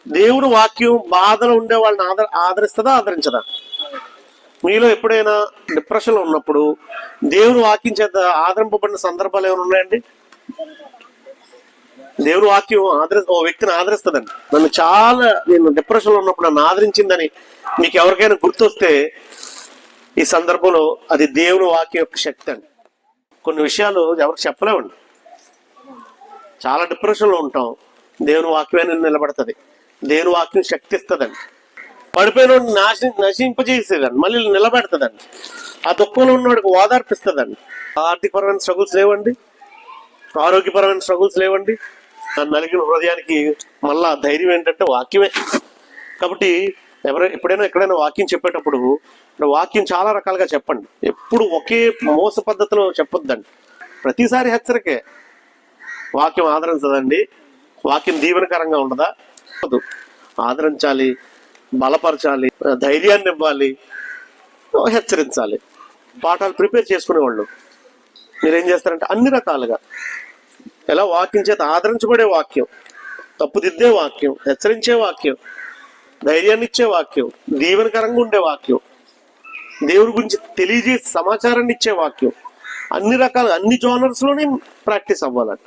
దేవుడు వాక్యం బాధలో ఉండే వాళ్ళని ఆదరిస్తుందా ఆదరించదా? మీలో ఎప్పుడైనా డిప్రెషన్ లో ఉన్నప్పుడు దేవుడు వాక్యం చేత ఆదరింపబడిన సందర్భాలు ఏమైనా ఉన్నాయండి? దేవుడు వాక్యం ఓ వ్యక్తిని ఆదరిస్తుందండి. నేను డిప్రెషన్ లో ఉన్నప్పుడు నన్ను ఆదరించిందని మీకు ఎవరికైనా గుర్తొస్తే ఈ సందర్భంలో అది దేవుని వాక్యం యొక్క శక్తి అండి. కొన్ని విషయాలు ఎవరికి చెప్పలేమండి. చాలా డిప్రెషన్ లో ఉంటాం, దేవుని వాక్యమే నిలబడుతుంది. దేవుని వాక్యం శక్తి ఇస్తుందండి. పడిపోయిన నశింపజేసేదండి, మళ్ళీ నిలబెడుతుందండి. ఆ దుఃఖంలో ఉన్నవాడికి ఓదార్పిస్తుందండి. ఆర్థికపరమైన స్ట్రగుల్స్ లేవండి, ఆరోగ్యపరమైన స్ట్రగుల్స్ లేవండి. నలిగిన హృదయానికి మళ్ళా ధైర్యం ఏంటంటే వాక్యమే. కాబట్టి ఎప్పుడైనా ఎక్కడైనా వాక్యం చెప్పేటప్పుడు వాక్యం చాలా రకాలుగా చెప్పండి. ఎప్పుడు ఒకే మోస పద్ధతిలో చెప్పొద్దండి. ప్రతిసారి హెచ్చరికే. వాక్యం ఆదరించదండి, వాక్యం దీవెనకరంగా ఉండదా? ఆదరించాలి, బలపరచాలి, ధైర్యాన్ని ఇవ్వాలి, హెచ్చరించాలి. పాఠాలు ప్రిపేర్ చేసుకునేవాళ్ళు మీరేం చేస్తారంటే అన్ని రకాలుగా ఎలా వాక్యం చేత ఆదరించబడే వాక్యం, తప్పుదిద్దే వాక్యం, హెచ్చరించే వాక్యం, ధైర్యాన్ని ఇచ్చే వాక్యం, దీవెనకరంగా ఉండే వాక్యం, దేవుడి గురించి తెలియజేసి సమాచారాన్ని ఇచ్చే వాక్యం, అన్ని రకాల అన్ని జోనర్స్ లోనే ప్రాక్టీస్ అవ్వాలండి.